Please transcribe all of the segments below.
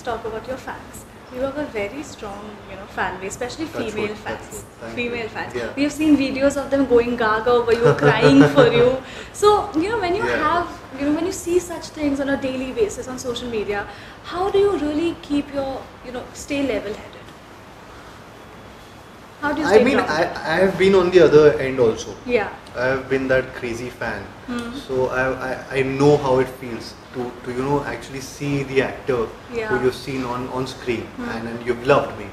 talk about your fans. You have a very strong, fan base, especially female fans. Female fans. Yeah. We have seen videos of them going gaga over you, crying for you. So, when you have, when you see such things on a daily basis on social media, how do you really keep your, stay level-headed? How do you stay grounded? I have been on the other end also. Yeah. I have been that crazy fan. So I know how it feels to actually see the actor who you've seen on screen and you've loved maybe,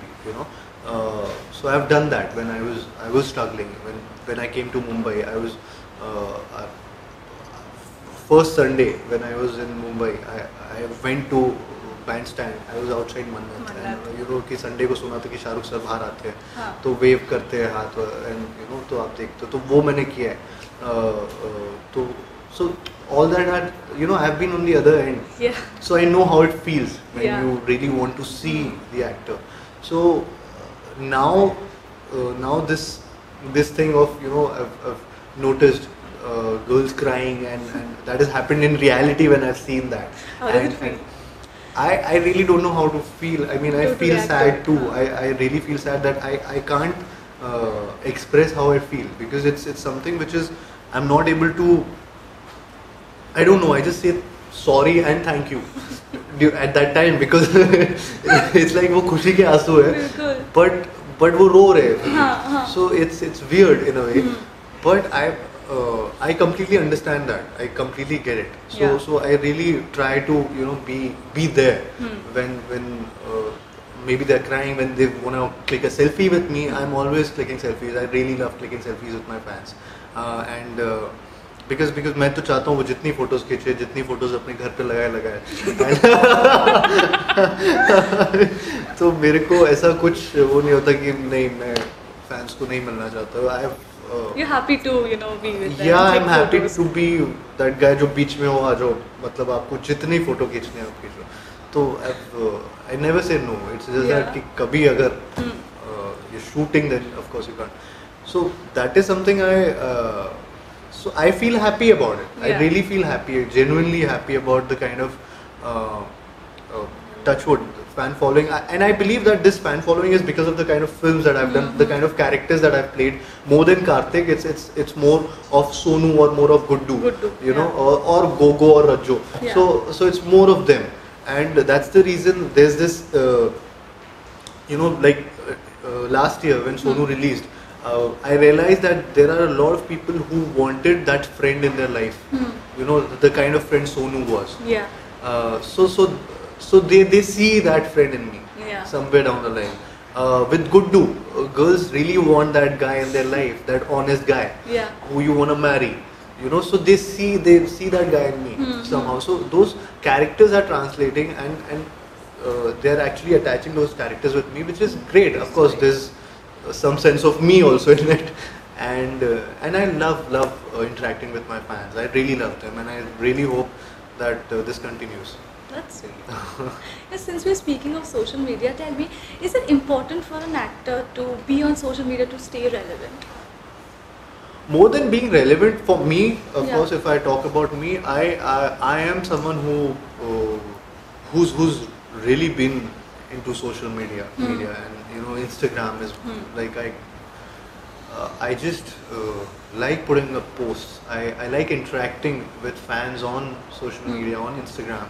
so I've done that when I was struggling when I came to Mumbai. I was first Sunday when I was in Mumbai, I went to bandstand. I was outside Mannat and कि Sunday को सुना था कि Shahrukh sir बाहर आते हैं तो wave करते हैं हाथ and तो आप देखते हो तो वो मैंने किया है so all that had I've been on the other end, so I know how it feels when you really want to see the actor. So now this thing of I've noticed girls crying and that has happened in reality when I've seen that. How does it feel? I really don't know how to feel. I mean, I feel sad too. I really feel sad that I can't express how I feel because it's something which is I'm not able to. I don't know. I just say sorry and thank you at that time because it's like वो खुशी के आंसू है, but वो रो रहे हैं. So it's weird in a way, but I completely understand that. I completely get it. So I really try to be there when maybe they're crying, when they want to click a selfie with me. I'm always clicking selfies. I really love clicking selfies with my fans, and because मैं तो चाहता हूँ वो जितनी photos खींचे, जितनी photos अपने घर पे लगाए तो मेरे को ऐसा कुछ वो नहीं होता कि नहीं मैं फैंस को नहीं मिलना चाहता. You're happy to be with them. Yeah, I'm happy to be that guy जो बीच में हो आ जाओ, मतलब आपको जितनी फोटो खींचनी है आप खींचो. तो I never say no. It's just that कि कभी अगर you're shooting then of course you can't. So that is something so I feel happy about it. I really feel happy, genuinely happy about the kind of touchwood fan following, and I believe that this fan following is because of the kind of films that I've done, the kind of characters that I've played. More than Kartik, it's more of Sonu or more of Guddu, or Gogo or Rajjo. So it's more of them, and that's the reason there's this, last year when Sonu released, I realized that there are a lot of people who wanted that friend in their life. The kind of friend Sonu was. So they see that friend in me somewhere down the line. With Guddu, girls really want that guy in their life, that honest guy who you want to marry. So they see that guy in me somehow. So those characters are translating and they're actually attaching those characters with me, which is great. Of course, there's some sense of me also in it, and I love interacting with my fans. I really love them, and I really hope that this continues. That's sweet. Since we're speaking of social media, tell me, is it important for an actor to be on social media to stay relevant? More than being relevant for me, of course, if I talk about me, I am someone who's really been into social media, and Instagram is like I just like putting up posts. I like interacting with fans on social media, on Instagram.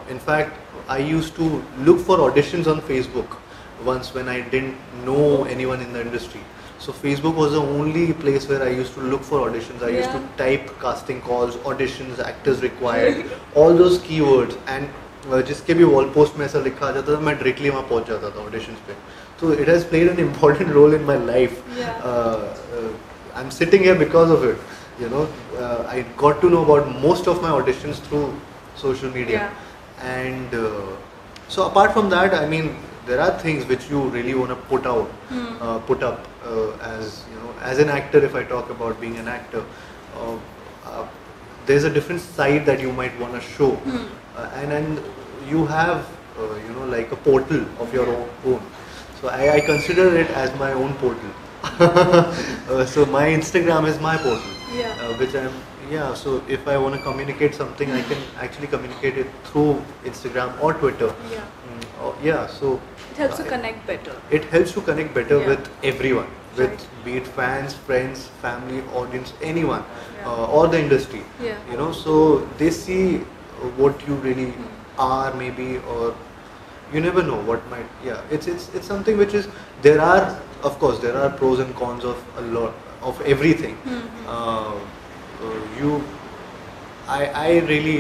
In fact, I used to look for auditions on Facebook once when I didn't know anyone in the industry. So Facebook was the only place where I used to look for auditions. I used to type casting calls, auditions, actors required, all those keywords, and जिसके भी wall post में ऐसा लिखा आ जाता था मैं directly वहाँ पहुँच जाता था auditions पे. So it has played an important role in my life. I'm sitting here because of it. I got to know about most of my auditions through social media, and so apart from that, I mean, there are things which you really want to put up as an actor. If I talk about being an actor, there's a different side that you might want to show, and you have like a portal of your own. So I consider it as my own portal. So my Instagram is my portal, which I'm yeah, so if I want to communicate something, I can actually communicate it through Instagram or Twitter. Yeah. Yeah, so It helps to connect better. it helps to connect better Yeah. with everyone, with Right. be it fans, friends, family, audience, anyone, Yeah. or the industry. Yeah. You know, so they see what you really are, maybe, or you never know what might. Yeah, it's something which is, there are, of course, there are pros and cons of a lot of everything. You I really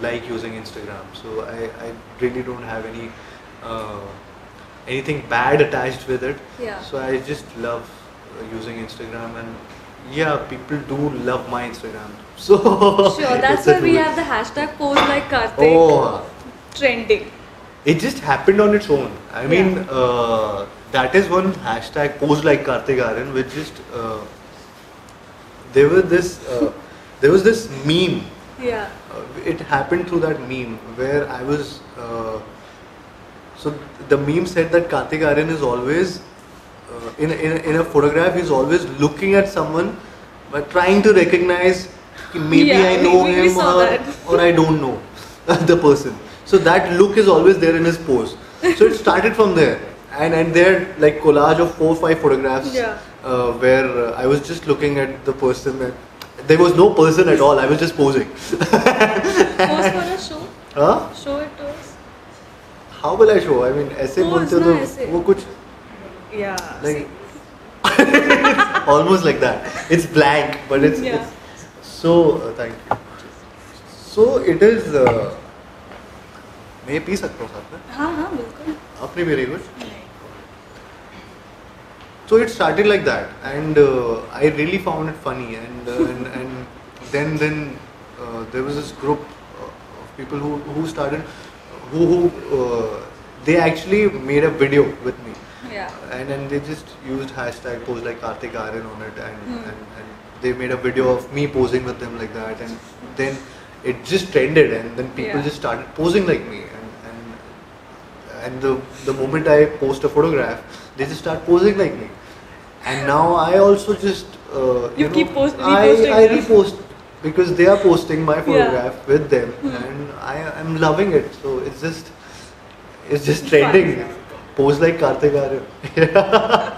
like using Instagram, so I really don't have uh, anything bad attached with it. Yeah. So I just love using Instagram, and yeah, people do love my Instagram. So Sure, that's it's a why we true- have the hashtag post like Kartik Oh, trending. it just happened on its own. I mean, Yeah. that is one hashtag, post like Kartik Aaryan, which just there was this there was this meme. Yeah. It happened through that meme where I was. So the meme said that Kartik Aaryan is always in a photograph. He's always looking at someone, but trying to recognize maybe Yeah, I know we him saw that. or I don't know the person. So that look is always there in his pose. So it started from there, and there are like collage of 4 or 5 photographs Yeah. where I was just looking at the person. And there was no person at all. I was just posing. Post for a show. Huh? Show it to us. How will I show? I mean, ऐसे Pose बोलते ना तो ऐसे. वो कुछ Yeah. like almost like that. It's blank, but it's, Yeah. it's so. Thank you. So it is. मैं ये P सकता हूँ साथ में? हाँ हाँ बिल्कुल. अपनी मेरी कुछ. So it started like that, and I really found it funny, and then there was this group of people who started who they actually made a video with me, Yeah. and they just used hashtag post like Kartik Aaryan on it, and they made a video of me posing with them like that, and then it just trended, and then people Yeah. just started posing like me, and the moment I post a photograph, they just start posing like me, and now I also just You know, keep I reposting them. repost because they are posting my photograph with them, and I am loving it. So it's just It's trending. fun. Pose like Kartik Aaryan.